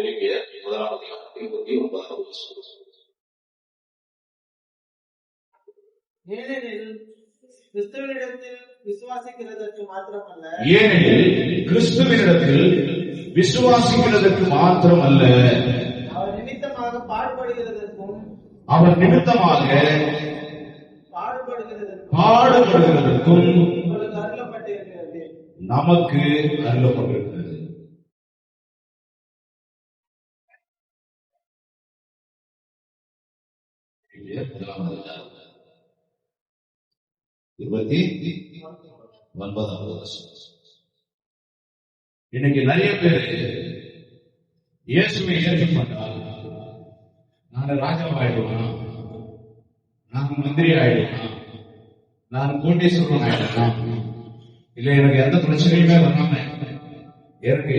பிலிப்பியர் 1:29. ஏனெனில் கிறிஸ்துவினிடத்தில் விசுவாசிக்கிறதற்கு மாத்திரமல்ல, அவர் நிமித்தமாக பாடுபடுகிறதற்கும் உங்களுக்கு அருளப்பட்டிருக்கிறது, நமக்கு அருளப்பட்டிருக்கிறது. இன்னைக்கு நிறைய பேர் இயேசுவை ஏற்றுக்கொண்டால் நான் ராஜாவாயிடுவேன், நான் மந்திரி ஆயிடுவேன், நான் கோட்டீஸ்வரன் ஆயிடுவேன், இல்ல எனக்கு எந்த பிரச்சனையுமே வராம எனக்கு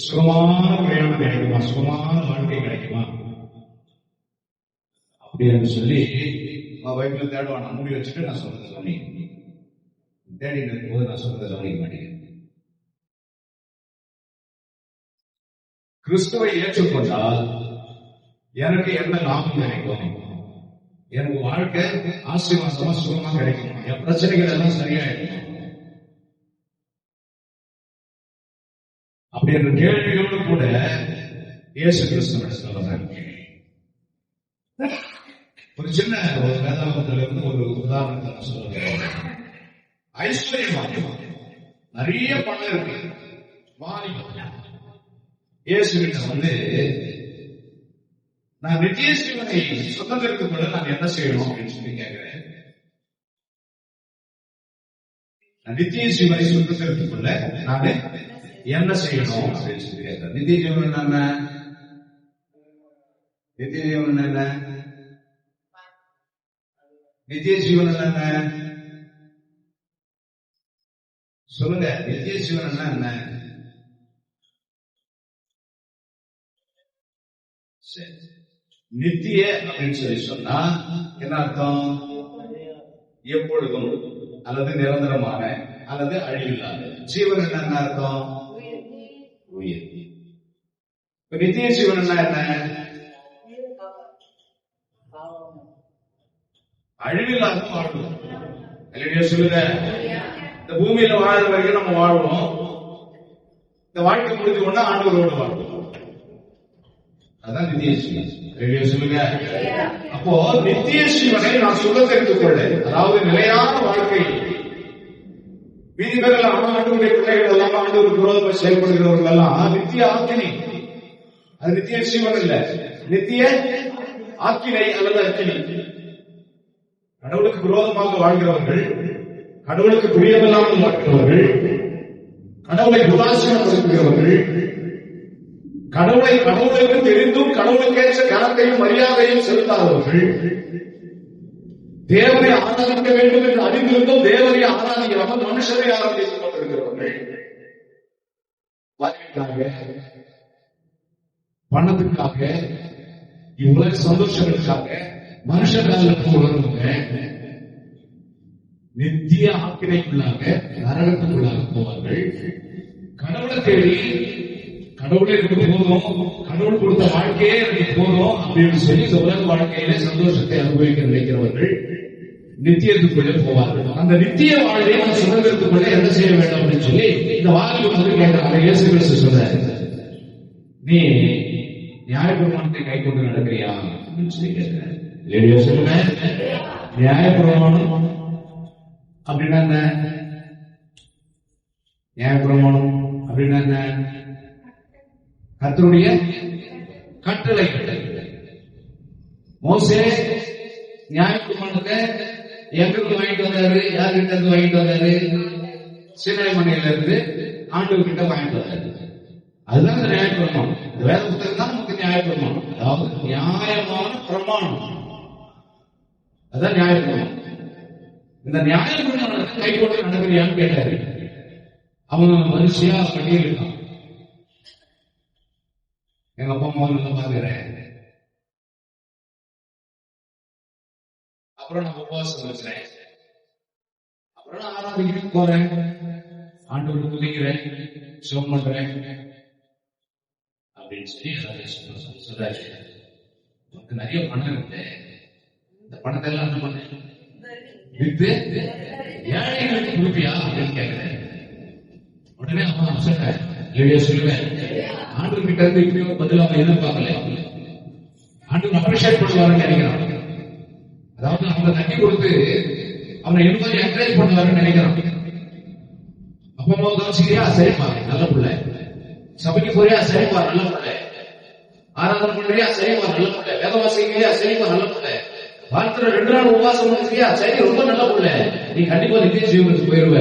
சுகமான பிரயாணம் கிடைக்குமா, சுகமான வாழ்க்கை கிடைக்குமா அப்படின்னு சொல்லி பைபிள் தேடுவான். நான் மூடி வச்சுட்டு நான் சொல்றதை சொன்னீங்க, தேடி இருக்கும் போது நான் சொல்றதை கவனிக்க மாட்டேங்க. கிறிஸ்துவை ஏற்றுக்கொண்டால் எனக்கு என்ன லாபம் கிடைக்கும், எனக்கு வாழ்க்கை ஆசீர்வாதமா சுகமா கிடைக்கும், என் பிரச்சனைகள் எல்லாம் சரியாயிருக்கும் அப்படின்ற கேள்வியோடு கூட இயேசு கிறிஸ்துவிடம் சொல்றாங்க. ஒரு சின்ன வேதாகமத்துல இருந்து ஒரு உதாரணத்தை நான் சொல்லுறேன். ஐஸ்வர்யவான், நிறைய பணம் இருக்கு, இயேசுகிட்ட வந்து நான் நித்திய ஜீவனை சுதந்திரத்துக்கு கூட நான் என்ன செய்யணும் அப்படின்னு சொல்லி கேட்கிறேன். நான் நித்திய ஜீவனை சுதந்திரத்துக்குள்ள நான் என்ன செய்யணும் அப்படின்னு சொல்லி கேட்கிறேன். நித்திய ஜீவன் என்ன? நித்திய ஜீவன் என்ன? நித்திய ஜீவன் என்ன சொல்லுங்க. நித்திய ஜீவன் என்ன? நித்திய அப்படின்னு சொல்லி சொன்னா என்ன அர்த்தம்? எப்பொழுதும் அல்லது நிரந்தரமான அல்லது அழிவில்லாத. ஜீவன் என்ன அர்த்தம்? உயிர். நித்திய ஜீவன் என்ன? அழிவில்லாத வாழ்வோம். சொல்லுங்க, இந்த பூமியில வாழ வரைக்கும் நம்ம வாழ்வோம், இந்த வாழ்க்கை முடிஞ்ச உடனே ஆண்டவரோடு வாழ்வோம். அதான் நித்திய ஜீவன். சொல்லுங்க. அப்போ நித்திய ஜீவனை நான் சுதந்திரித்துக் கொள்ள, அதாவது நிலையான வாழ்க்கை. மீதி பேர்கள் ஆண்டவருடைய பிள்ளைகள் எல்லாம் ஆண்டவருக்கு விரோதமாக செயல்படுகிறவர்கள் எல்லாம் நித்திய ஆக்கினை. அது நித்திய ஜீவன் இல்ல, நித்திய ஆக்கினை அல்லது அக்கினை. கடவுளுக்கு விரோதமாக வாழ்கிறவர்கள், கடவுளுக்கு பிரியமில்லாமல் வாழ்கிறவர்கள், கடவுளை உதாசீனப்படுத்துகிறவர்கள், கடவுளுக்கு தெரிந்தும் கடவுளுக்கேற்ற கனத்தையும் மரியாதையும் செலுத்தாதவர்கள், தேவனை ஆராதிக்க வேண்டும் என்று அறிந்திருந்தும் தேவனை ஆராதிக்காமல் மனுஷரை ஆராதித்துக் கொண்டிருக்கிறவர்கள், பணத்துக்காக, இவ்வுலக சந்தோஷங்களுக்காக மனுஷர்களுக்கு உணர்வுங்க நித்திய ஆக்கினைக்குள்ளாக நரகத்துக்குள்ளாக போவார்கள். கடவுளை தேடி கடவுளே எனக்கு போதும், கடவுள் கொடுத்த வாழ்க்கையே எனக்கு போதும் அப்படின்னு சொல்லி இந்த உலக வாழ்க்கையில சந்தோஷத்தை அனுபவிக்க நினைக்கிறவர்கள் நித்தியத்துக்குள்ளே போவார்கள். அந்த நித்திய வாழ்வை நான் சுதந்திரத்துக்குள்ளே என்ன செய்ய வேண்டும் அப்படின்னு சொல்லி இந்த வாழ்க்கை வந்து கேட்கிறாங்க. இயேசு கிறிஸ்து சொல்றாரு, நீ நியாயப்பிரமாணத்தை கை கொண்டு நடக்கிறியா அப்படின்னு சொல்லி கேட்கிறேன். சொல்லுங்க, நியாயப்பிரமாணம் அப்படின்னா என்ன? நியாயப்பிரமாணம் அப்படின்னா என்ன? கர்த்தருடைய கட்டளை. மோசே நியாயப்பிரமாணத்தை எங்கிருந்து வாங்கிட்டு வந்தாரு? யார்கிட்ட இருந்து வாங்கிட்டு வந்தாரு? சீனாய் மலையில இருந்து ஆண்டவர் கிட்ட வாங்கிட்டு வந்தாரு. அதுதான் இந்த நியாயப்பிரமாணம். இந்த வேத புத்தகம் தான் நமக்கு நியாயப்பிரமாணம், அதாவது நியாயமான பிரமாணம். அதான் நியாயப்பிரமாணம். இந்த நியாயப்பிரமாணத்தை கை போட்டு நடக்கிறியான்னு கேட்டாரு. அவன் வரிசையா பண்ணியிருக்கான். எங்க அப்பா அம்மா பாக்குறேன், அப்புறம் நான் உபவாசம் வச்சுறேன், அப்புறம் நான் ஆராதிக்க போறேன், ஆண்டவருக்கு துதிக்கிறேன், சுகம் பண்றேன் அப்படின்னு சொல்லி சொல்றாரு. உனக்கு நிறைய பணம் இருக்கு, இந்த பணத்தை எல்லாம் என்ன பண்ண வித்து ஏழைகளுக்கு கொடுப்பியா அப்படின்னு கேட்கிறேன். உடனே அவன் சொல்றேன், இல்லையா சொல்லுவேன், ஆண்டு கிட்ட இருந்து இப்படி ஒரு பதில் அவன் எதிர்பார்க்கல. ஆண்டு அப்ரிஷியேட் பண்ணுவாருன்னு நினைக்கிறான். அதாவது அவங்க தட்டி கொடுத்து அவனை இன்னும் என்கரேஜ் பண்ணுவாருன்னு நினைக்கிறான். அப்பா அம்மா கவனிச்சிக்கிறியா, சரிப்பா நல்ல பிள்ளை. சபைக்கு போறியா, சரிப்பா நல்ல பிள்ளை. ஆராதனை பண்றியா, சரிப்பா நல்ல பிள்ளை. வேதவாசிக்கிறியா, சரிப்பா நல்ல பிள்ளை. வாரத்துல 2 நாள் உபவாசம் பண்ணிக்கிறியா, சரி ரொம்ப நல்ல பிள்ளை. நீ கண்டிப்பா நித்திய ஜீவனுக்கு போயிருவ,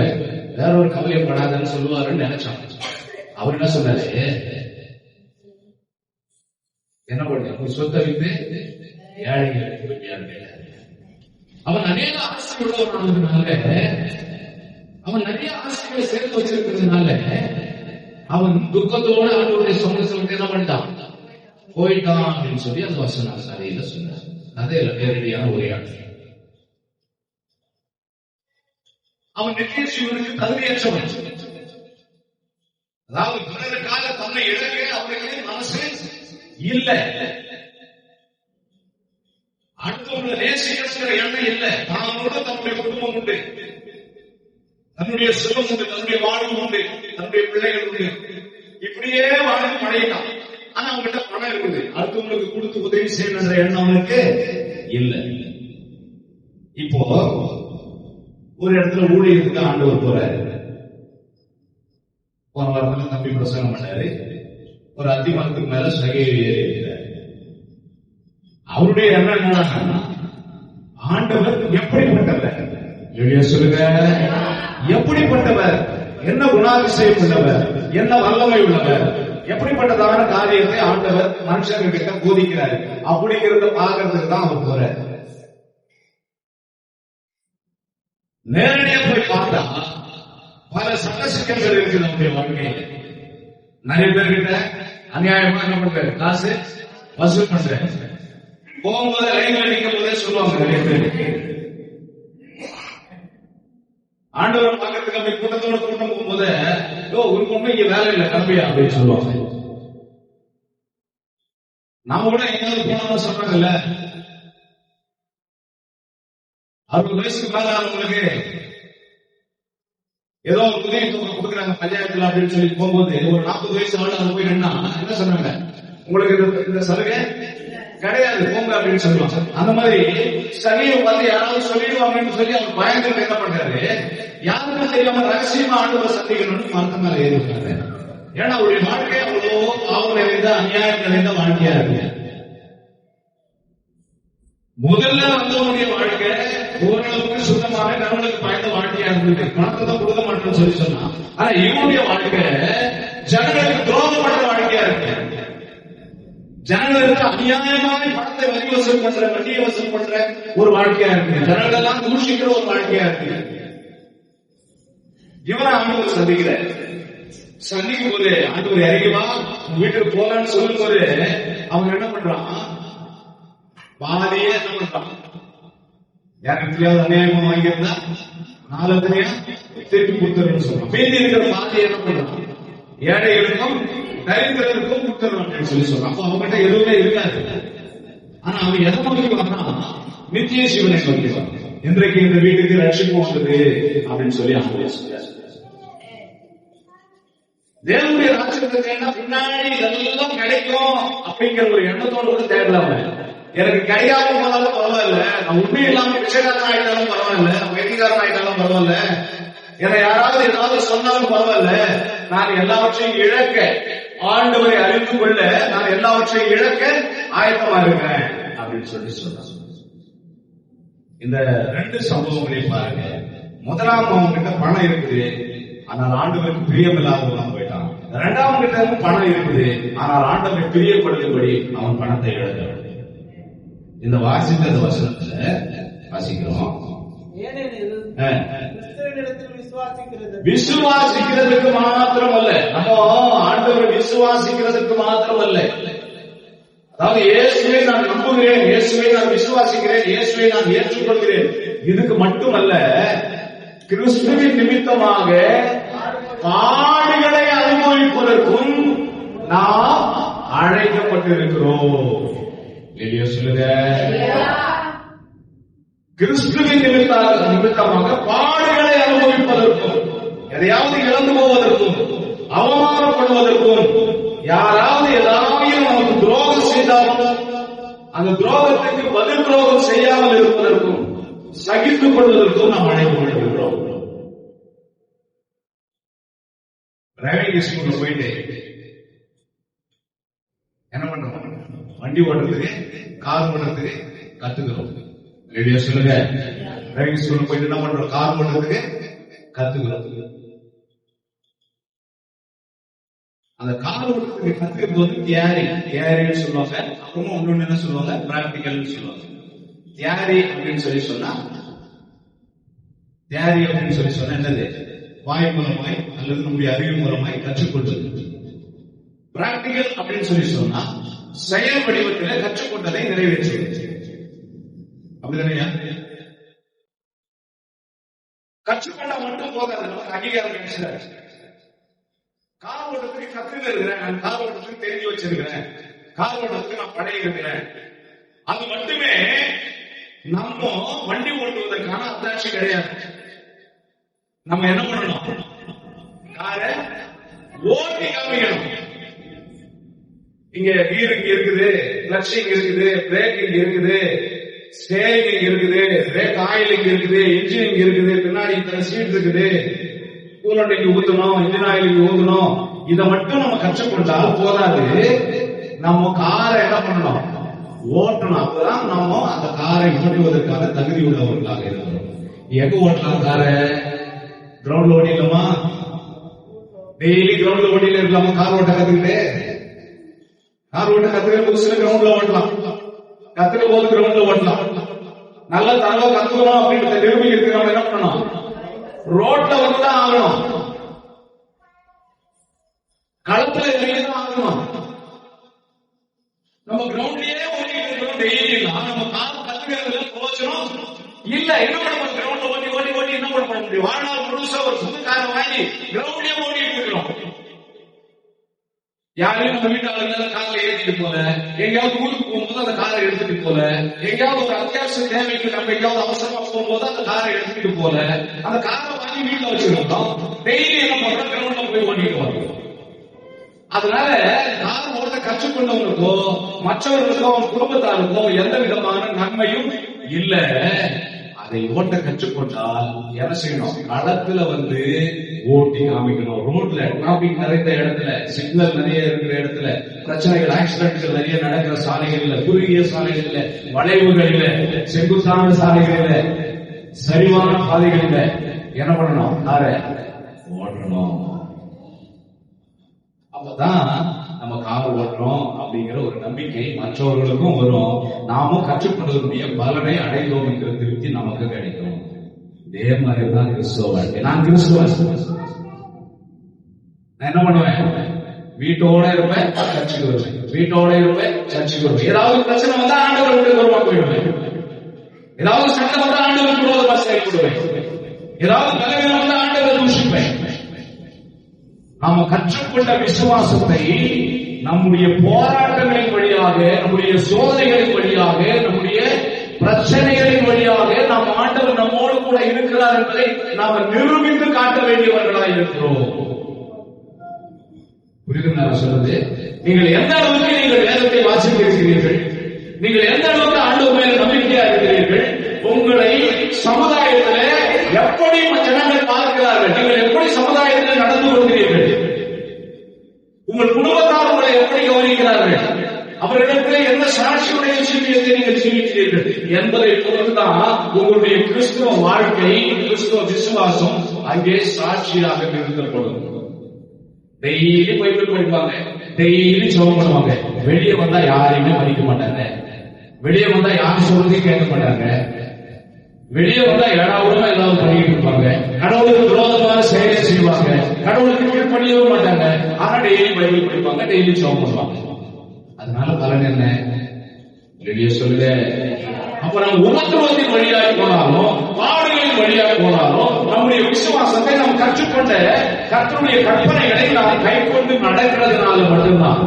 வேற ஒரு கவலையும் படாதுன்னு சொல்லுவாருன்னு நினைச்சான். அவர் என்ன சொன்னாரு, என்ன பண்ண ஒரு சொத்தை வித்து ஏழைகளுக்கு. அவன் அநேக ஆசை உள்ளவனானதுனால, அவன் நிறைய ஆசைகளை சேர்த்து வச்சிருக்கிறதுனால அவன் துக்கத்தோட அவனுடைய சமூகத்தை என்ன பண்ணிட்டான், போயிட்டான் அப்படின்னு சொல்லி அந்த வசனம் கதையில சொன்னார். கதையில நேரடியான உரையாடல். அவன் நித்திய ஜீவனுக்கு தகுதியற்றவன். அதாவது பிறருக்காக தன்னை இழக்க அவனுக்கு மனசு இல்லை, அடுத்தவங்களை நேசிக்கிற எண்ணம் இல்லை. தானோட தன்னுடைய குடும்பம் உண்டு, தன்னுடைய செல்வம் உண்டு, தன்னுடைய வாழ்வு உண்டு, தன்னுடைய பிள்ளைகள் உண்டு, இப்படியே வாழ்ந்து பழையிட்டான். ஆனா அவங்ககிட்ட பணம் இருக்குது, அடுத்தவங்களுக்கு கொடுத்து உதவி செய்யணுன்ற எண்ணம் அவனுக்கு இல்லை. இப்போ ஒரு இடத்துல ஊழியத்துக்கு ஆண்டவர் போறாரு. போன வாரத்துல தம்பி பிரசங்கம் பண்ணாரு. ஒரு அத்திமரத்துக்கு மேல சகையை ஏறியிருக்கிறார். அவருடைய எண்ணம் என்னன்னா, ஆண்டவர் எப்படிப்பட்டவர், சொல்லுங்க, எப்படிப்பட்டவர், என்ன குணாதிசயம் உள்ளவர், என்ன வல்லமை உள்ளவர், எப்படிப்பட்டதான காரியத்தை ஆண்டவர் மனுஷர்கிட்ட போதிக்கிறார் அப்படிங்கிறத பார்க்கறதுக்கு தான் அவர் போறார். நேரடியா போய் பார்த்தா பல சட்ட சிக்கல்கள் இருக்கு நம்முடைய வாழ்க்கையில். நிறைய பேர்கிட்ட அநியாயமா என்ன பண்றாரு, காசு வசூல் பண்றாரு. போகும்போது லைன்ல நிற்கும் போதே சொல்லுவாங்க நிறைய பேருக்கு, ஆண்டவர் பார்க்கறதுக்கு அப்படி கூட்டத்தோட கூட்டம் போகும்போது, ஒரு பொண்ணு இங்க வேலை இல்லை கிளம்பியா அப்படின்னு சொல்லுவாங்க. நாம கூட எங்கேயாவது போனோம்னு சொல்றாங்கல்ல, 60 வயசுக்கு மேல அவங்களுக்கு ஏதோ ஒரு உதவி தொகை கொடுக்குறாங்க பஞ்சாயத்துல அப்படின்னு சொல்லி போகும்போது, ஒரு 40 வயசு ஆள் அங்க போய் நின்னா என்ன சொன்னாங்க, உங்களுக்கு இந்த சலுகை கிடையாது போங்க அப்படின்னு சொல்லுவாங்க. அந்த மாதிரி சகையை வந்து யாராவது சொல்லிடுவாங்கன்னு சொல்லி அவர் பயங்கர என்ன பண்றாரு, யாருக்கும் தெரியாம ரகசியமா ஆண்டவர் சந்திக்கணும்னு மரத்த மேல ஏறிருக்காரு. ஏன்னா அவருடைய வாழ்க்கை அவ்வளோ பாவம் நிறைந்த அநியாயம் நிறைந்த வாழ்க்கையா இருக்கு. முதல்ல வந்தவனுடைய வாழ்க்கை ஓரளவுக்கு சுத்தமாக கடவுளுக்கு பயந்த வாழ்க்கையா இருந்தது. பணத்தை தான் கொடுக்க மாட்டேன்னு சொல்லி சொன்னான். ஆனா இவனுடைய வாழ்க்கை ஜனங்களுக்கு துரோகம் பண்ற வாழ்க்கையா இருக்கு. ஜனங்களுக்கு அநியாயமாக பணத்தை வரி வசூல் பண்ற, வட்டியை வசூல் பண்ற ஒரு வாழ்க்கையா இருக்கு. ஜனங்கள் எல்லாம் தூஷிக்கிற ஒரு வாழ்க்கையா இருக்கு. இவரை ஆண்டவர் சந்திக்கிறார். சந்திக்கும் போது ஆண்டவர் இறங்கிவா வீட்டுக்கு போலான்னு சொல்லும் போது அவங்க என்ன பண்றான், பாதியே என்ன பண்றான், யாருக்கையாவது அநியாயமா வாங்கியிருந்தா 4 திருப்பி கொடுத்துருன்னு சொல்றான். மீதி இருக்கிற பாதியை என்ன பண்றான், ஏழைகளுக்கும் தரித்திரருக்கும் கொடுத்துறோம் அப்படின்னு சொல்லி சொல்றான். அப்ப அவங்ககிட்ட எதுவுமே இருக்காது. ஆனா அவன் எதை நோக்கி வந்தான், நித்திய சிவனை நோக்கி வந்தான். இன்றைக்கு இந்த வீட்டுக்கு ரட்சிப்பு வந்தது அப்படின்னு சொல்லி ஆண்டவர் சொல்றார். தேவனுடைய ராஜ்யத்துக்கு என்ன பின்னாடி இதெல்லாம் கிடைக்கும் அப்படிங்கிற ஒரு எண்ணத்தோடு கூட தேடலாம். எனக்கு கிடைக்காம போனாலும் பரவாயில்ல, நான் உண்மை இல்லாம விஷயக்காரன் ஆயிட்டாலும் பரவாயில்ல, வைத்தியக்காரன் ஆயிட்டாலும் பரவாயில்ல, என்னை யாராவது ஏதாவது சொன்னாலும் பரவாயில்ல, நான் எல்லாவற்றையும் இழக்க, ஆண்டவரை அறிந்து கொள்ள நான் எல்லாவற்றையும் இழக்க ஆயத்தமா இருக்கிறேன் அப்படின்னு சொல்லி சொல்றாங்க. இந்த 2 சம்பவங்களையும் பாருங்க. முதலாம் அவன் கிட்ட பணம் இருக்குது, ஆனால் ஆண்டவருக்கு பிரியமில்லாதவன் போயிட்டான். 2ஆம் கிட்ட பணம் இருக்குது, ஆனால் ஆண்டவரை பிரியப்படுத்தபடி அவன் பணத்தை இழந்தான். இந்த வாசித்த வசனத்துல வாசிக்கிறோம், விசுவாசிக்கிறதுக்கு மாத்திரம் அல்ல, நம்ம ஆண்டவர் விசுவாசிக்கிறதுக்கு மாத்திரம் அல்ல, அதாவது இயேசுவை நான் நம்புகிறேன், இயேசுவை நான் விசுவாசிக்கிறேன், இயேசுவை நான் ஏற்றுக்கொள்கிறேன், இதுக்கு மட்டுமல்ல, கிறிஸ்துவின் நிமித்தமாக பாடுகளை அனுபவிப்பதற்கும் நாம் அழைக்கப்பட்டிருக்கிறோம். இல்லையா சொல்லுங்க. கிறிஸ்துவின் நிமித்தமாக பாடுகளை அனுபவிப்பதற்கும், எதையாவது இழந்து போவதற்கும், அவமானப்படுவதற்கும், யாராவது ஏதாவது நமக்கு துரோகம் செய்தாலும் அந்த துரோகத்துக்கு பதில் துரோகம் செய்யாமல் இருப்பதற்கும், சகித்துக் கொள்வதற்கும் நாம் அழைக்கப்பட்டிருக்கிறோம். டிரைவிங் ஸ்கூல்ல போயிட்டு என்ன பண்றோம்? வண்டி ஓட்டுறதுக்கு, கார் ஓட்டுறதுக்கு கத்துக்கிறோம். ரெடியா சொல்லுங்க. டிரைவிங் ஸ்கூல்ல போயிட்டு என்ன பண்றோம்? கார் ஓட்டுறதுக்கு கத்துக்கிறோம். அந்த கார் ஓட்டுறதுக்கு கத்துக்கிறது வந்து தியாரின்னு சொல்லுவாங்க. அப்புறமா ஒண்ணு என்ன சொல்லுவாங்க? பிராக்டிகல் சொல்லுவாங்க. தியாரி அப்படின்னு சொல்லி சொன்னா, தியாரி அப்படின்னு சொல்லி சொன்னா என்னது? வாய் மூலமாய் அல்லது நம்முடைய அறிவு மூலமாய் கற்றுக்கொள்வது. பிராக்டிகல் அப்படின்னு சொல்லி சொன்னா செயல் வடிவத்தில் கற்றுக்கொண்டதை நிறைவேற்றுவது. அப்படிதானே? கற்றுக்கொண்டா மட்டும் போகாது, நமக்கு அங்கீகாரம் கிடைச்சது. கார் ஓட்டத்துக்கு கத்துட்டு இருக்கிறேன், நான் கார் ஓட்டத்துக்கு தெரிஞ்சு வச்சிருக்கிறேன், கார் ஓட்டத்துக்கு நான் பழகிருக்கிறேன், அது மட்டுமே நம்ம வண்டி ஓட்டுவதற்கான அத்தாட்சி கிடையாது. நம்ம என்ன பண்ணணும்? காரை ஓட்டி காமிக்கணும். இங்க கீர் இங்க இருக்குது, கிளட்ச் இங்க இருக்குது, பிரேக் இங்க இருக்குது, ஸ்டேரிங் இங்க இருக்குது, பிரேக் ஆயில் இங்க இருக்குது, இன்ஜின் இங்க இருக்குது, பின்னாடி இத்தனை சீட் இருக்குது, கூலண்ட் இங்க ஊத்தணும், இன்ஜின் ஆயில் இங்க ஊத்தணும். இதை மட்டும் நம்ம கற்றுக்கொண்டால் போதாது, நம்ம காரை என்ன பண்ணணும்? ஓட்டணும். அப்பதான் நம்ம அந்த காரை ஓட்டுவதற்கான தகுதி உள்ளவர்களாக இருக்கிறோம். எங்க ஓட்டலாம் காரை? கிரவுண்ட்ல ஓட்டிடலாமா? டெய்லி கிரவுண்ட்ல ஓட்டில இருக்கலாமா? கார் ஓட்ட கத்துக்கிட்டு, கார் ஓட்ட கத்துக்கிற புதுசுல கிரவுண்ட்ல ஓட்டலாம், கத்துக்க போது கிரவுண்ட்ல ஓட்டலாம். நல்ல தரவா கத்துக்கணும் அப்படின்னு நிரூபிக்கிறதுக்கு நம்ம என்ன பண்ணணும்? ரோட்ல வந்துதான் ஆகணும், களத்துல இறங்கிதான் ஆகணும். நம்ம கிரவுண்ட்லயே ஓட்டிட்டு இருக்கிறோம் டெய்லி. நம்ம கார் கத்துக்கிறதுல போச்சோம் இல்ல. என்ன பண்ண முடியும்? கிரவுண்ட்ல ஓட்டி ஓட்டி ஓட்டி என்ன பண்ண முடியும்? வாழ்நாள் முழுசா ஒரு சொந்த காரை வாங்கி கிரவுண்ட்லயே ஓட்டிட்டு இருக்கிறோம். யாரையும் நம்ம வீட்டாளர்கள் கார்ல ஏற்றிட்டு போல, எங்கேயாவது ஊருக்கு போகும்போது அந்த காரை எடுத்துட்டு போல, எங்கேயாவது ஒரு அத்தியாவசிய தேவைக்கு நம்ம எங்கேயாவது அவசரமா போகும்போது அந்த காரை எடுத்துட்டு போல, அந்த காரை வாங்கி வீட்டுல வச்சிருக்கோம். டெய்லி என்ன பண்றோம்? கிரவுண்ட்ல போய் ஓட்டிட்டு வரோம். அதனால கார் ஓட்ட கற்றுக்கொண்டவங்களுக்கோ மற்றவர்களுக்கோ குடும்பத்தாருக்கோ எந்த விதமான நன்மையும் இல்ல. அதை ஓட்ட கற்றுக்கொண்டால் என்ன செய்யணும்? களத்துல வந்து ஓட்டி காமிக்கணும். ரோட்ல டிராபிக் நிறைந்த இடத்துல, சிக்னல் நிறைய இருக்கிற இடத்துல, பிரச்சனைகள் ஆக்சிடென்ட்கள் நிறைய நடக்கிற சாலைகள்ல, குறுகிய சாலைகள்ல, வளைவுகளில, செங்குத்தான சாலைகளில, சரிவான பாதைகளில என்ன பண்ணணும்? காரை ஓட்டணும். அப்பதான் நம்ம கார் ஓட்டுறோம் அப்படிங்கிற ஒரு நம்பிக்கை மற்றவர்களுக்கும் வரும். நாமும் கற்றுக்கொண்டதனுடைய பலனை அடைந்தோம் என்கிற திருப்தி நமக்கு கிடைக்கும். இதே மாதிரிதான் கிறிஸ்துவ வாழ்க்கை. நான் கிறிஸ்துவ நான் என்ன பண்ணுவேன்? வீட்டோட இருப்பேன், சர்ச்சுக்கு வருவேன், வீட்டோட இருப்பேன், சர்ச்சுக்கு வருவேன். ஏதாவது பிரச்சனை வந்தா ஆண்டவர் விட்டு தூரமா போயிடுவேன், ஏதாவது சட்டம் வந்தா ஆண்டவருக்கு விரோதமா செயல்படுவேன், ஏதாவது தலைவர் வந்தா ஆண்டவர் தூஷிப்பேன். நாம கற்றுக்கொண்ட விசுவாசத்தை நம்முடைய போராட்டங்களின் வழியாக, நம்முடைய சோதனைகளின் வழியாக, நம்முடைய பிரச்சனைகளின் வழியாக நாம் ஆண்டவர் நம்மோடு கூட இருக்கிறார் என்பதை நாம நிரூபித்து காட்ட வேண்டியவர்களாக இருக்கிறோம். புரியுதுங்களா சொல்றது? நீங்கள் எந்த அளவுக்கு நீங்கள் வேதத்தை வாசித்திருக்கிறீர்கள், நீங்கள் எந்த அளவுக்கு ஆண்டவர் மேல நம்பிக்கையா இருக்கிறீர்கள், உங்களை சமுதாயத்தில் எப்படி ஜனங்கள் பார்க்கிறார்கள், நீங்கள் எப்படி சமுதாயத்தில் நடந்து கொள்கிறீர்கள், உங்கள் குடும்பத்தார் உங்களை எப்படி கவனிக்கிறார்கள், அவர்களிடத்தில் எந்த சாட்சியுடைய ஜீவியத்தை நீங்கள் ஜீவிக்கிறீர்கள் என்பதை பொறுத்துதான் உங்களுடைய கிறிஸ்துவ வாழ்க்கை, கிறிஸ்துவ விசுவாசம் அங்கே சாட்சியாக நிறுத்தப்படும். டெய்லி பைபிள் படிப்பாங்க, டெய்லி ஜெபம் பண்ணுவாங்க, வெளியே வந்தா யாரையுமே மதிக்க மாட்டாங்க, வெளியே வந்தா யாரும் சொல்றதையும் கேட்க மாட்டாங்க, வெளியே வந்தா ஏடாவுடமா ஏதாவது பண்ணிட்டு இருப்பாங்க, கடவுளுக்கு விரோதமான செயலை செய்வாங்க, கடவுளுக்கு கீழ்ப்படியவே மாட்டாங்க. ஆனா டெய்லி பைபிள் படிப்பாங்க, டெய்லி ஜெபம் பண்ணுவாங்க. அதனால பலன் என்ன? வெளியே சொல்லுங்க. அப்ப நம்ம உபத்திரவத்தின் வழியாக போனாலும், பாடுகளின் வழியாக போனாலும், நம்முடைய விசுவாசத்தை நாம் கற்றுக்கொண்ட கர்த்தருடைய கற்பனைகளை நாம் கைக்கொண்டு நடக்கிறதுனால மட்டும்தான்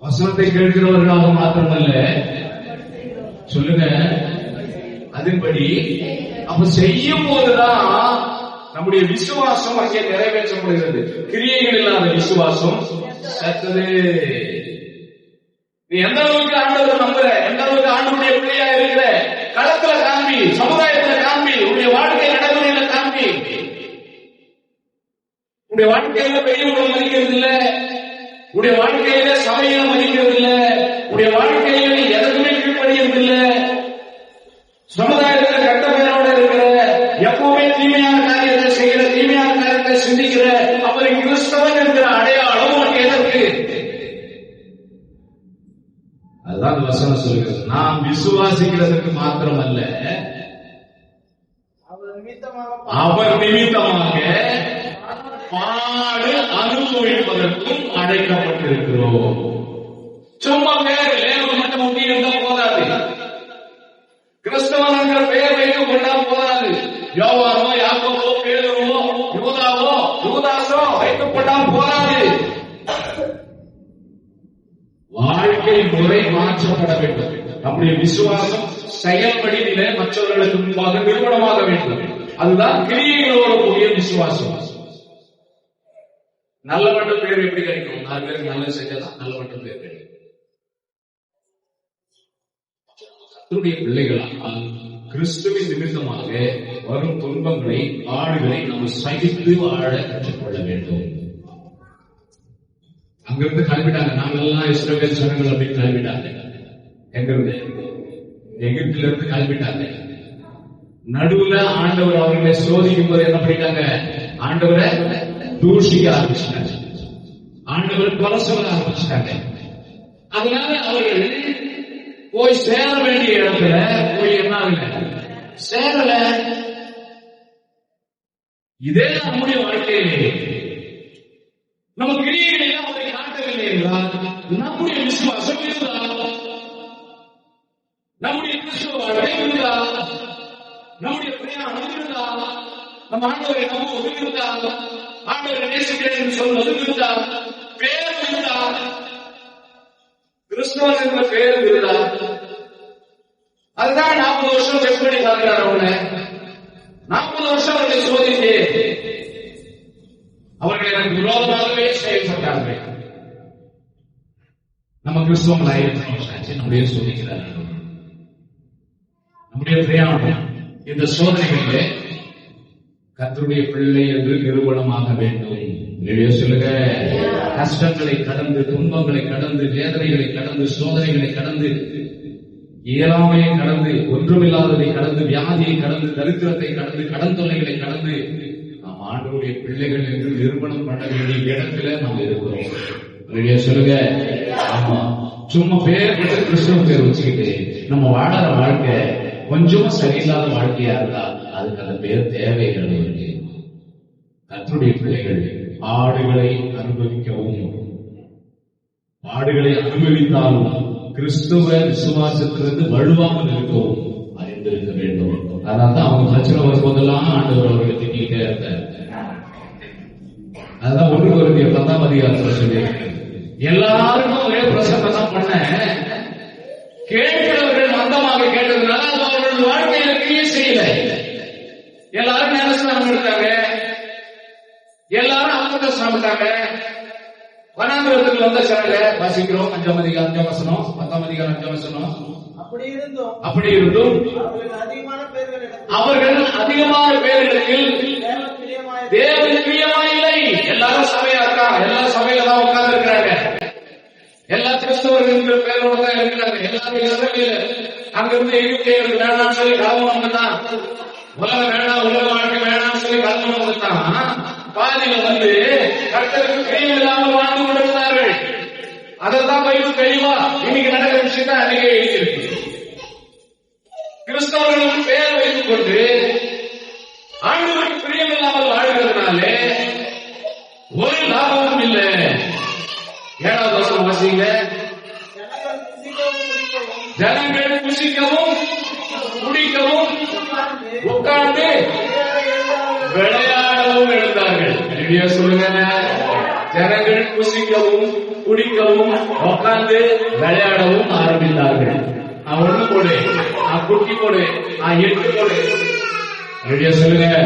வசனத்தை கேட்கிறவர்களாக மாத்திரமல்ல, சொல்லுங்க, அதன்படி அப்ப செய்யும் போதுதான் நம்முடைய விசுவாசம் அங்கே நிறைவேற்றப்படுகிறது. கிரியைகள் இல்லாத விசுவாசம் சத்தது. நீ எந்த அளவுக்கு ஆண்டவர் நம்புற, எந்த அளவுக்கு ஆண்டவருடைய பிள்ளையா இருக்கிற, களத்துல காம்பி, சமுதாயத்துல காம்பி, உன்னுடைய வாழ்க்கை நடைமுறையில காம்பி. உன்னுடைய வாழ்க்கையில பெரியவங்களை மதிக்கிறது இல்ல, உன்னுடைய வாழ்க்கையில சபையில மதிக்கிறது இல்ல, உன்னுடைய வாழ்க்கையில நீ எதற்குமே கீழ்ப்படியது இல்ல, சமுதாயத்தில் கட்ட பெயரோட இருக்கிற, எப்பவுமே தீமையான காரியத்தை செய்கிற, தீமையான காரியத்தை சிந்திக்கிற, அப்படி கிறிஸ்தவன் என்கிற அடையாளம் உனக்கு எதற்கு? அதுதான் வசனம் சொல்கிறது. நாம் விசுவாசிக்கிறதுக்கு மாத்திரமல்ல, அவர் நிமித்தமாக பாடு அனுபவிப்பதற்கும் அழைக்கப்பட்டிருக்கிறோம். சும்மா பேர் லேபர் மட்டும் ஒட்டி இருந்தால் போதாது, கிறிஸ்தவன் என்கிற பெயர் வைத்துக் கொண்டால் போதாது. யோவானோ, யாக்கோபோ, பேதுருவோ, யூதாவோ, யூதாசோ வைத்துக் கொண்டால் போதாது. வாழ்க்கை முறை மாற்றப்பட வேண்டும். நம்முடைய விசுவாசம் செயல்படியிலே மற்றவர்களுக்கு முன்பாக நிறுவனமாக வேண்டும். அதுதான் கிரியைகளோடு கூடிய விசுவாசம். நல்ல மட்டும் பேர் எப்படி கிடைக்கும்? 4 பேருக்கு நல்லது செஞ்சதான் நல்ல மட்டும் பேர் கிடைக்கும். கர்த்தருடைய பிள்ளைகளால் கிறிஸ்துவின் நிமித்தமாக வரும் துன்பங்களை, பாடுகளை நாம் சகித்து வாழ கற்றுக்கொள்ள வேண்டும். அங்கிருந்து கிளம்பிட்டாங்க, நாங்கெல்லாம் இஸ்ரவேல் ஜனங்கள் அப்படின்னு கிளம்பிட்டாங்க. எங்கிருந்து? எகிப்தில இருந்து கிளம்பிட்டாங்க. நடுவுல ஆண்டவர் அவர்களை சோதிக்கும் போது என்ன பண்ணிட்டாங்க? ஆண்டவரை தூஷிக்க ஆரம்பிச்சிட்டாங்க, ஆண்டவர் கொலை சொல்ல ஆரம்பிச்சிட்டாங்க. அதனால அவர்கள் போய் சேர வேண்டிய இடத்துல போய் என்ன ஆகல, சேரல. இதே நம்முடைய வாழ்க்கையிலே நம்ம கிரியைகளை அவரை காட்டவில்லை என்றால் நம்முடைய விசுவாசம் இருந்தால், நம்முடைய கிறிஸ்துவ வாழ்க்கை இருந்தால், நம்முடைய பிரயாணம் இருந்தால், நம்ம ஆண்டவரை நம்புவது இருந்தால், ஆண்டவரை நேசிக்கிறேன் சொல்வது இருந்தால், பேர் இருந்தால், கிறிஸ்துவன் என்ற பெயர் இருந்தால், அதுதான் 40 வருஷம் எப்படி பார்க்கிறார். அவனை 40 வருஷம் அவர்களை சோதித்து அவர்கள் எனக்கு விரோதமாகவே செயல்பட்டார்கள். நம்ம கிறிஸ்துவங்கள் ஆயிரத்தி நம்முடைய சோதிக்கிறார்கள். நம்முடைய பிரயாணம் இந்த சோதனைகளிலே கர்த்தருடைய பிள்ளை என்று நிரூபணமாக வேண்டும். சொல்லுங்க, கஷ்டங்களை கடந்து, துன்பங்களை கடந்து, வேதனைகளை கடந்து, சோதனைகளை கடந்து, இயலாமையை கடந்து, ஒன்றுமில்லாததை கடந்து, வியாதியை கடந்து, தரித்திரத்தை கடந்து, கடன் தொல்லைகளை கடந்து நாம் ஆண்டவருடைய பிள்ளைகள் என்று நிரூபணம் பண்ண வேண்டிய இடத்துல நாம் இருக்கிறோம். சொல்லுங்க. ஆமா, சும்மா பேர் கிறிஸ்தவ பேர் வச்சுக்கிட்டு நம்ம வாழற வாழ்க்கை கொஞ்சம் சரியில்லாத வாழ்க்கையா இருந்தா அதுக்கு அந்த பேர் தேவைகள். கர்த்தருடைய பிள்ளைகள் பாடுகளை அனுபவிக்கவும், பாடுகளை அனுபவித்தாலும் கிறிஸ்துவ விசுவாசத்திலிருந்து வலுவாமல் இருக்கவும் அறிந்திருக்க வேண்டும். அதனால்தான் அவங்க பிரச்சனை வரும்போதெல்லாம் ஆண்டவர் அவர்களை திட்டிக்கிட்டே இருந்தார். அதுதான் 1 கொரிந்தியர் 10ஆம் அதிகாரத்தில் சொல்லி, எல்லாருக்கும் ஒரே பிரசங்கம் தான் பண்ண, கேட்கிறவர்கள் மந்தமாக கேட்டதுனால அது அவர்கள் வாழ்க்கையில கிரியை செய்யல. எல்லாரும் ஞானஸ்நானம் எடுத்தாங்க, எல்லாரும் அமிர்த சாப்பிட்டாங்க. வனாந்திரத்துக்கு வந்த சனங்க வாசிக்கிறோம் 5ஆம் அதிகாரம் 5ஆம் வசனம், 10ஆம் அதிகாரம் 5ஆம் வசனம். அப்படி இருந்தும் அவர்கள் அதிகமான பேர்களில் தேவன் பிரியமாயில்லை. எல்லாரும் சபையா இருக்காங்க, எல்லா சபையில தான் உட்கார்ந்து இருக்கிறாங்க, எல்லா கிறிஸ்தவர்கள் பேரோட தான் இருக்கிறாங்க. எல்லாரும் அங்கிருந்து எகிப்தியர்கள் வேணாம்னு சொல்லி கிளம்பணும் தான், உலகம் வேணாம், உலக வாழ்க்கை வேணாம்னு சொல்லி கிளம்பணும் தான். பாதியில வந்து கர்த்தருக்கு பிரியம் இல்லாமல் வாழ்ந்து கொண்டிருந்தார்கள். அதைத்தான் பைபிள் தெளிவா இன்னைக்கு நடக்கிற விஷயம் தான் அன்னைக்கே எழுதியிருக்கு. கிறிஸ்தவர்களுக்கு பெயர் வைத்துக் கொண்டு ஆண்டவருக்கு பிரியம் இல்லாமல் வாழ்கிறதுனாலே ஒரு லாபமும் இல்லை. 7ஆவது வசனம் வாசிங்க. ஜனங்கள் புசிக்கவும் குடிக்கவும் உட்கார்ந்து விளையாடவும் எழுந்தார்கள். சொல்லுங்க, ஜனங்கள் புசிக்கவும் குடிக்கவும் உட்கார்ந்து விளையாடவும் ஆரம்பித்தார்கள். நான் ஒண்ணு போடு, நான் குட்டி போடு, நான் 8 போடு. ரெடியா சொல்லுங்க.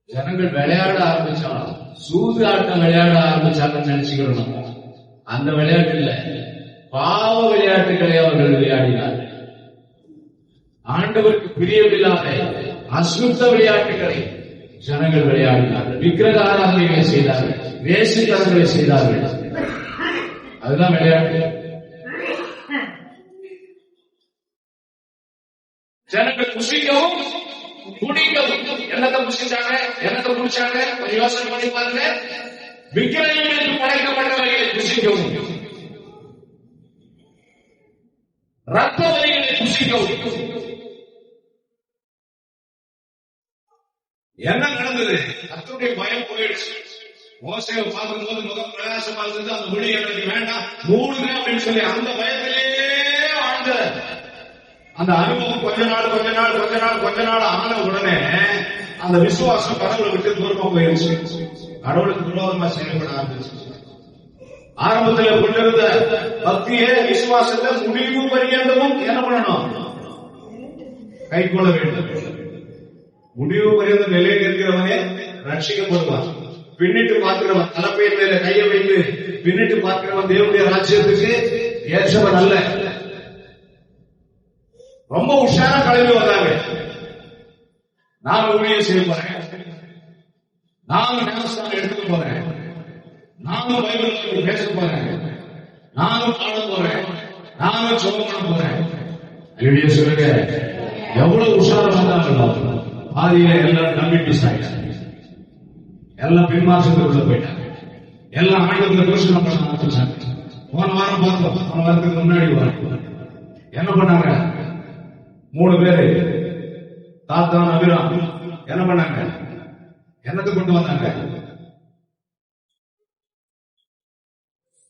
ஜனங்கள் விளையாட ஆரம்பிச்சாங்க. சூது ஆட்டம் விளையாட ஆரம்பிச்சாங்கன்னு நினைச்சுக்கிறோம். அந்த விளையாட்டு இல்ல, பாவ விளையாட்டுகளை அவர்கள் விளையாடினார்கள். ஆண்டவருக்கு பிரியமில்லாத அசுத்த விளையாட்டுகளை ஜனங்கள் விளையாடினார்கள். விக்கிரக ஆராதனைகளை செய்தார்கள், வேசித்தனங்களை செய்தார்கள். அதுதான் விளையாட்டு. ஜனங்கள் புசிக்கவும் குடிக்கவும். என்னத்தை புசிச்சாங்க, என்னத்தை குடிச்சாங்க? யோசனை பண்ணி பாருங்க. விக்கிரகங்களுக்கு படைக்கப்பட்டவர்களை புசிக்கவும், ரத்த வரிகளை புசிக்கவும். என்ன நடந்தது? கர்த்தருடைய பயம் போயிடுச்சு. மோசேவை பார்க்கும் போது முகம் பிரகாசமா இருந்தது. அந்த மொழி எனக்கு வேண்டாம், மூடுங்க அப்படின்னு சொல்லி அந்த பயத்திலேயே வாழ்ந்த அந்த அனுபவம் கொஞ்ச நாள் ஆன உடனே அந்த விசுவாசம் கடவுளை விட்டு தூரமா போயிருச்சு. கடவுளுக்கு விரோதமா செயல்பட ஆரம்பிச்சு. ஆரம்பத்தில் கொண்டிருந்த பக்தியை, விசுவாசத்தை முடிவு பரியந்தமும் என்ன பண்ணணும்? கை கொள்ள வேண்டும். முடிவு பரியந்த நிலையில் இருக்கிறவனே ரட்சிக்கப்படுவான். பின்னிட்டு பார்க்கிறவன், தலைப்பையின் மேல கையை வைத்து பின்னிட்டு பார்க்கிறவன் தேவனுடைய ராஜ்யத்துக்கு ஏற்றவன் அல்ல. ரொம்ப உஷாரா கிளம்பி வந்தாங்க. நான் ஊழியம் செய்ய போறேன், நானும் ஞானஸ்தானம் எடுத்துக்க போறேன், நானும் பைபிள் பேச போறேன், நானும் பாட போறேன், நானும் ஜெபம் பண்ண போறேன். ஐடியா சொல்லுங்க. எவ்வளவு உஷாரா வந்தாங்களோ பாதியில எல்லாரும் நம்பிட்டு சாயிட்டாங்க. எல்லாம் பின்மாற்றத்துக்குள்ள போயிட்டாங்க. எல்லாம் ஆண்டவர்களை தூஷணம் பண்ண ஆரம்பிச்சாங்க. போன வாரம் பார்த்தோம். போன வாரத்துக்கு முன்னாடி வாரம் என்ன பண்ணாங்க? 3 பேரு, தாத்தான், அபிராம் என்ன பண்ணாங்க? என்னத்தை கொண்டு வந்தாங்க?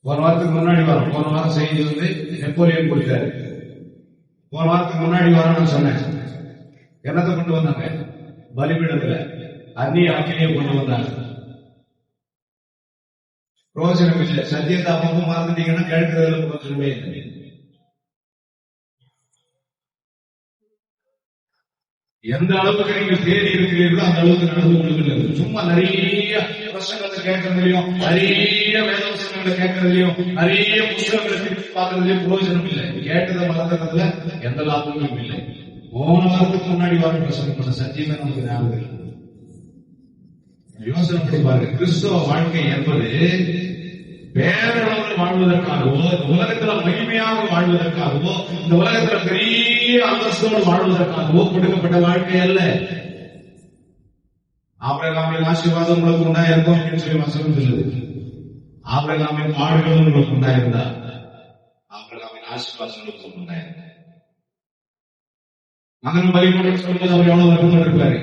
போன வாரத்துக்கு முன்னாடி வாரம். போன வாரம் செய்தி வந்து நெப்போலியன் கொடுத்தாரு. போன வாரத்துக்கு முன்னாடி வாரம் சொன்னேன். என்னத்தை கொண்டு வந்தாங்க? பலிபீடத்துல அந்நிய ஆக்கினையை கொண்டு வந்தாங்க. பிரோஜனம் இல்லை. சத்தியத்தை அப்பவும் மறந்துட்டீங்கன்னா கேட்கிறதுல பிரோஜனமே இல்லை. எந்த அளவுக்கு நீங்க தேடி இருக்கிறீர்களோ அந்த அளவுக்கு நடந்து கொள்கிறது. சும்மா நிறைய பிரசங்கத்தை கேட்கறதுலயும், நிறைய வேதவசனங்களை கேட்கறதுலயும், நிறைய புத்தகங்களை திருப்பி பார்க்கறதுலயும் பிரயோஜனம் இல்லை. கேட்டதை மறந்துறதுல எந்த லாபமும் இல்லை. போன வாரத்துக்கு முன்னாடி வாரம் பிரசங்கம் பண்ண சத்தியமே நமக்கு ஞாபகம் இல்லை. யோசனை பண்ணி பாருங்க. கிறிஸ்தவ வாழ்க்கை என்பது பேரளவில் வாழ்வதற்காகவோ, இந்த உலகத்துல மகிமையாக வாழ்வதற்காகவோ, இந்த உலகத்துல பெரிய அந்தஸ்தோடு வாழ்வதற்காகவோ கொடுக்கப்பட்ட வாழ்க்கை அல்ல. ஆபிரகாமின் ஆசீர்வாதம் உங்களுக்கு உண்டாயிருக்கும் அப்படின்னு சொல்லி வசனம் சொல்லுது. ஆபிரகாமின் பாடுகளும் உங்களுக்கு உண்டாயிருந்தா ஆபிரகாமின் ஆசீர்வாதம் உங்களுக்கு உண்டாயிருந்தா மகன் பலிபீடம் சொல்லும்போது அவர் எவ்வளவு வருத்தப்பட்டிருப்பாரு.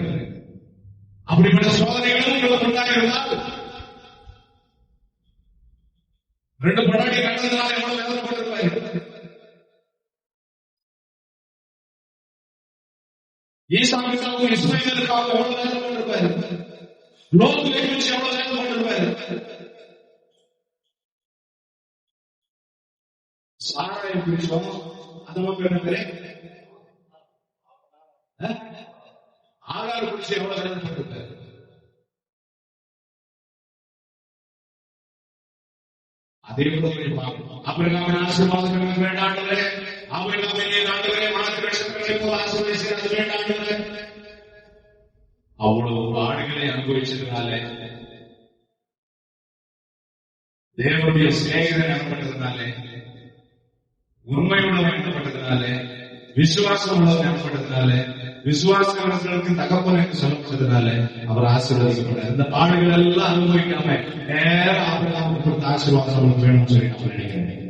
அப்படிப்பட்ட சோதனைகளும் உங்களுக்கு உண்டாயிருந்தால் 2 பொண்டாட்டி கண்டதுனால எவ்வளவு வேதனைப்பட்டிருப்பாரு. ஈசாவுக்காகவும் இஸ்மாயிலுக்காகவும் எவ்வளவு வேதனைப்பட்டிருப்பாரு. லோத்து குறிச்சு எவ்வளவு வேதனைப்பட்டிருப்பாரு. சாராயை குறிச்சோம். அந்த மக்கள் என்ன பேரு? ஆகார் குறிச்சு எவ்வளவு வேதனைப்பட்டிருப்பாரு. அதே போல பார்க்கணும். ஆபிரகாமின் ஆசீர்வாதம் எனக்கு வேண்டாண்டவரே, ஆபிரகாமின் ஆண்டவரே, மனதிரட்சகரை போல ஆசீர்வதிக்கிறது வேண்டாண்டவரே. அவ்வளவு பாடுகளை அனுபவிச்சதுனால, தேவனுடைய சிநேகிதன் எனப்பட்டதுனால, உண்மை உள்ளவன் எனப்பட்டதுனால, விசுவாசம் உள்ளவன் எனப்பட்டதுனால, விசுவாசங்களுக்கு தகப்பனுக்கு சொல்லப்பட்டதுனால அவர் ஆசீர்வதிக்கப்பட்டார். இந்த பாடுகள் எல்லாம் அனுபவிக்காம நேர ஆபிரகாமுக்கு கொடுத்த ஆசீர்வாதம் நமக்கு வேணும்னு சொல்லி நம்ம நினைக்கிறேன்.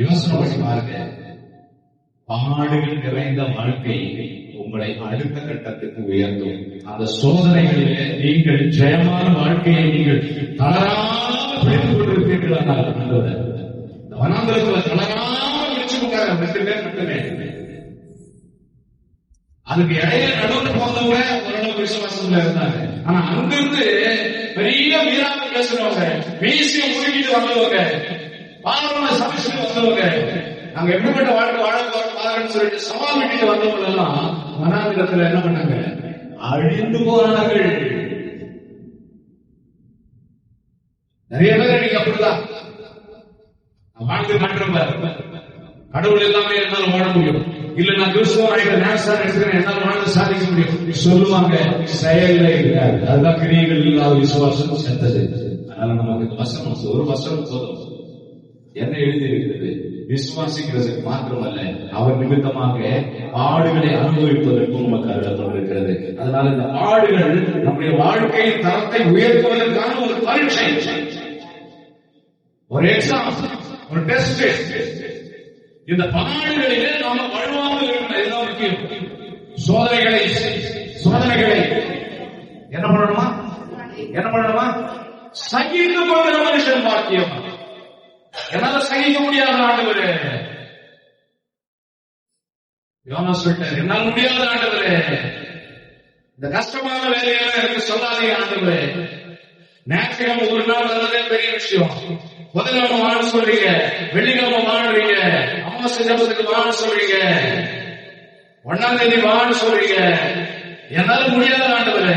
யோசனை பண்ணி பாருங்க. பாடுகள் நிறைந்த வாழ்க்கை உங்களை அடுத்த கட்டத்துக்கு உயர்த்தும். அந்த சோதனைகளிலே நீங்கள் ஜெயமான வாழ்க்கையை நீங்கள் தளராமல் பிடித்துக் கொண்டிருப்பீர்கள். இந்த வனாந்தரத்தில் தளராமல் வச்சுக்கொண்டாங்க 2 பேர் மட்டுமே. அதுக்கு இடையில நடுவில் போனவங்க ஓரளவு விசுவாசத்துல இருந்தாங்க. ஆனா அங்கிருந்து பெரிய வீராக பேசுறவங்க, மீசிய முழுகிட்டு வந்தவங்க, பாவன சமைச்சு வந்தவங்க, நாங்க எப்படிப்பட்ட வாழ்க்கை வாழ போறோம் சொல்லிட்டு சவால் விட்டுட்டு வந்தவங்க எல்லாம் வனாந்திரத்துல என்ன பண்ணாங்க? அழிந்து போனார்கள். நிறைய பேர் இன்னைக்கு அப்படிதான் வாழ்ந்து காட்டுறேன். கடவுள் எல்லாமே என்னால வாழ முடியும், இல்ல நான் கிறிஸ்துவ நேசா எடுக்கிறேன், என்னால் வாழ்ந்து சாதிக்க முடியும் சொல்லுவாங்க. செயல்ல இருக்காது. அதுதான் கிரியைகள் இல்லாத விசுவாசம் செத்தது. அதனால நமக்கு வசனம், ஒரு வசனம் போதும். என்ன எழுதி இருக்கிறது? விசுவாசிக்கிறதுக்கு மாத்திரமல்ல, அவர் நிமித்தமாக பாடுகளை அனுபவிப்பதற்கும் நமக்கு அருளப்பட்டிருக்கிறது. அதனால இந்த பாடுகள் நம்முடைய வாழ்க்கையின் தரத்தை உயர்த்துவதற்கான ஒரு பரீட்சை, ஒரு எக்ஸாம், ஒரு டெஸ்ட். இந்த பாடுகளிலே நாம வழுவாமல் இருக்கிற எல்லாம் முக்கியம். சோதனைகளை என்ன பண்ணணுமா? சகித்து கொள்கிற மனுஷன் பாக்கியம். என்னால சகிக்க முடியாத ஆண்டவரே, யோனா சொல்லிட்டார், என்னால் முடியாத ஆண்டவரே, இந்த கஷ்டமான வேலையெல்லாம் எனக்கு சொல்லாதீங்க ஆண்டவரே. ஞாயிற்றுக்கிழமை ஒரு நாள் வர்றதே பெரிய விஷயம். புதன்கிழமை வாழ சொல்றீங்க, வெள்ளிக்கிழமை வாழ்றீங்க, அமாவாசை ஜபத்துக்கு வாழ சொல்றீங்க, 1ஆம் தேதி வாழ சொல்றீங்க. என்னால முடியாத ஆண்டவரே.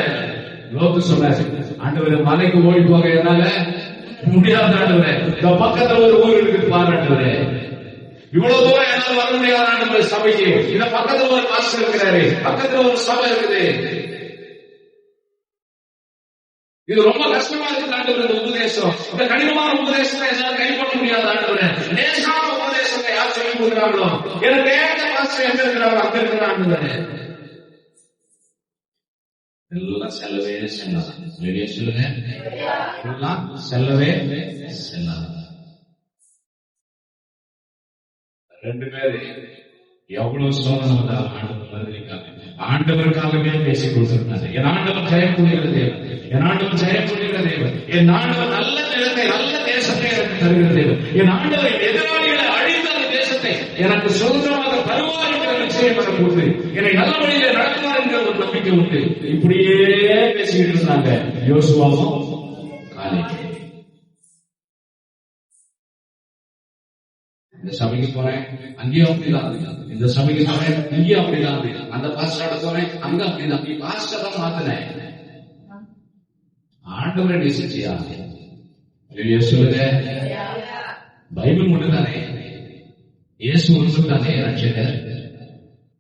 லோத்து சொன்னாரு, ஆண்டவரே மலைக்கு ஓடி போக என்னால முடியாத ஆண்டவரே. இந்த பக்கத்துல ஒரு ஊர் இருக்கு பாராட்டுவரே, இவ்வளவு தூரம் என்னால வர முடியாத ஆண்டவரே சபைக்கு. இந்த பக்கத்துல ஒரு பாஸ்டர் இருக்கிறாரு, பக்கத்துல ஒரு சபை இருக்குது, இது ரொம்ப கஷ்டமா இருக்கு ஆண்டவரே. இந்த உபதேசம், இந்த கடினமான உபதேசத்தை என்னால கைப்பற்ற முடியாத ஆண்டவரே. லேசான உபதேசத்தை யார் சொல்லிக் கொடுக்கிறாங்களோ, எனக்கு ஏற்ற பாஸ்டர் எங்க இருக்கிறாங்க அங்க இருக்கிற ஆண்டவரே. எல்லாம் செல்லவே செல்லாது. வெளியே சொல்லுங்க, எல்லாம் செல்லவே செல்லாது. 2 பேரு எவ்வளவு சோதனை ஆண்டவருக்காகவே பேசிக் கொடுத்திருந்தாரு. என் ஆண்டவர் ஜெயக்கூடிய தேவன், என் ஆண்டவர் ஜெயக்கூடிய தேவன், என் ஆண்டவர் நல்ல நிலத்தை, நல்ல தேசத்தை எனக்கு தருகிற தேவன், என் ஆண்டவர் எதிராளிகளை அழிந்த அந்த தேசத்தை எனக்கு சுதந்திரமாக தருவார் என்கிற நிச்சயம் எனக்கு உண்டு, என்னை நல்ல வழியில நடத்துவார் என்கிற ஒரு நம்பிக்கை உண்டு. இப்படியே பேசிக்கிட்டு இருந்தாங்க யோசுவாவும் காலேஜ். இந்த சபைக்கு போறேன், அங்கேயும் அப்படிதான். இந்த சபைக்கு போறேன், இங்கேயும் அப்படிதான். அந்த பாஸ்டரோட போறேன், அங்க அப்படிதான். நீ பாஸ்டர் தான் மாத்தினேன், ஆண்டவரை நேசிச்சியா? வெளியே சொல்லுங்க, பைபிள் மட்டும்தானே, இயேசு ஒருத்தானே ரட்சகர்.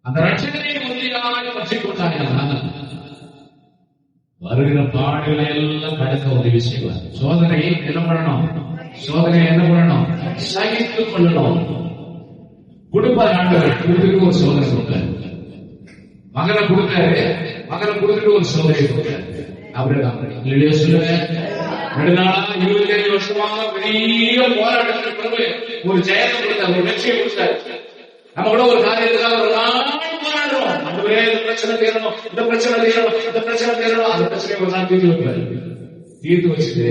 அந்த ரட்சகரை உறுதியாக பற்றிக் கொண்டாங்க. வருகிற பாடுகளை எல்லாம் கடக்க உதவி செய்வார். சோதனையை என்ன பண்ணணும்? சகித்துக் கொள்ளணும். கொடுப்பார் ஆண்டவர். கொடுத்துட்டு ஒரு சோதனை கொடுத்தார். மகனை கொடுத்துட்டு ஒரு சோதனை கொடுத்தார். அப்படியே சொல்லுங்க, நெடுநாளா 25 வருஷமாக பெரிய போராட்டத்திற்கு பிறகு ஒரு ஜெயத்தை கொடுத்தார், ஒரு வெற்றியை கொடுத்தார். நம்ம கூட ஒரு காரியத்துக்காக ஒரு நாள் போராடுறோம். அதுவே இந்த பிரச்சனை தீரணும், இந்த பிரச்சனை தீரணும், இந்த பிரச்சனை தீரணும். அந்த பிரச்சனையை ஒரு நாள் தீர்த்து வைப்பாரு. தீர்த்து வச்சுட்டு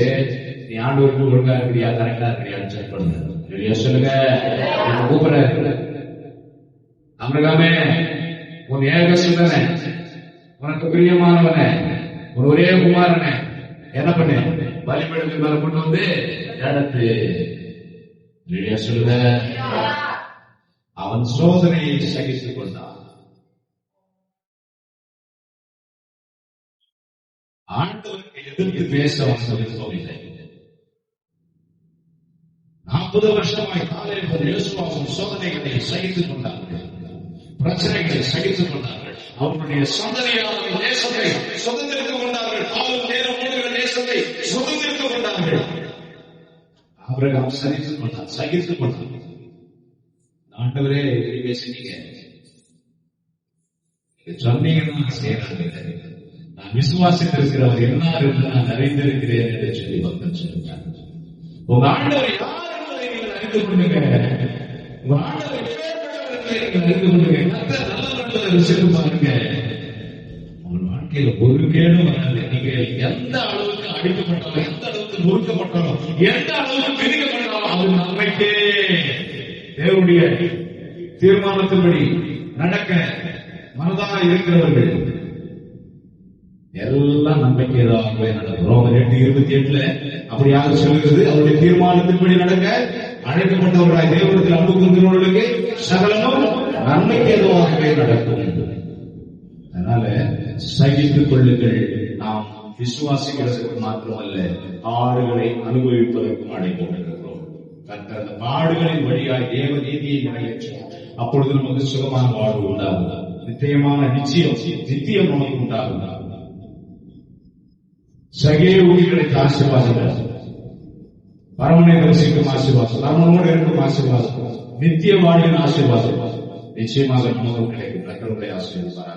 நீ ஆண்டவருக்கு ஒழுங்கா இருக்கிறியா, கரெக்டா இருக்கிறியான்னு செக் பண்ணுங்க. வெளியே சொல்லுங்க, கூப்பிடுற அமிர்காமே, உன் ஏக சுந்தரனே, உனக்கு பிரியமானவனே, ஒரு ஒரே குமாரனே என்ன பண்ண பலிபீடத்துக்கு மேல கொண்டு வந்து இடத்து. வெளியே சொல்லுங்க, அவன் சோதனையை சகித்துக் கொண்டான். ஆண்டவருக்கு எதிர்த்து பேச அவன் சொல்லிப்போவில்லை. 40 வருஷமாய் காலையில் யோசுவாவும் சோதனைகளை சகித்துக் கொண்டார்கள், பிரச்சனைகளை சகித்துக் கொண்டார்கள். அவருடைய சந்ததியாளர்கள் தேசத்தை சுதந்திரித்துக் கொண்டார்கள். பாவம் நேரம் ஓடுகிற தேசத்தை சுதந்திரித்துக் கொண்டார்கள். ஆபிரகாம் சகித்துக் கொண்டார். ஆண்டவரே பேசினீங்க, சொன்னீங்கன்னா செய்யறாங்க. நான் விசுவாசித்திருக்கிறவர் என்னார் என்று நான் அறிந்திருக்கிறேன் என்று சொல்லி பக்தன் சொல்லுங்க. உங்க ஆண்டவர் யார் என்பதை நீங்கள் அறிந்து கொள்ளுங்க. உங்க ஆண்டவர் நீங்கள் அறிந்து கொள்ளுங்க. நல்ல சென்று பாருங்க. உங்க வாழ்க்கையில ஒரு கேடும் வராது. நீங்க எந்த அளவுக்கு அடிக்கப்பட்டாலும், எந்த அளவுக்கு நொறுக்கப்பட்டாலும், எந்த அளவுக்கு பிரிக்கப்பட்டாலும் அது நன்மைக்கே. தேவனுடைய தீர்மானத்தின்படி நடக்க மனதாக இருக்கிறவர்கள் எல்லாம் நம்பிக்கையாகவே நடக்கும். ரோமர் 8:28 அப்படியாக சொல்கிறது, அவருடைய தீர்மானத்தின்படி நடக்க அழைக்கப்பட்டவர்களாய் தேவனத்தில் அன்பு கொள்கிறவர்களுக்கு சகலமும் நன்மைக்கு ஏதுவாகவே நடக்கும். அதனால சகித்துக் கொள்ளுங்கள். நாம் விசுவாசிக்கிறதுக்கு மாத்திரமல்ல, பாடுகளை அனுபவிப்பதற்கும் அழைக்கப்பட்டிருக்கிறோம். கர்த்தர் அந்த பாடுகளின் வழியாய் தேவ நீதியை நிறைவேற்றும். அப்பொழுது நமக்கு சுகமான வாழ்வு உண்டாகும், நிச்சயமான நித்தியம் நமக்கு உண்டாகும். சகே ஊழியர்களுக்கு ஆசீர்வாதம், பரமனை தரிசிக்கும் ஆசீர்வாதம், பரமனோடு இருக்கும் ஆசீர்வாதம், நித்திய வாழ்வின் ஆசீர்வாதம் நிச்சயமாக நமக்கு கிடைக்கும். கர்த்தருடைய ஆசீர்வாதம்.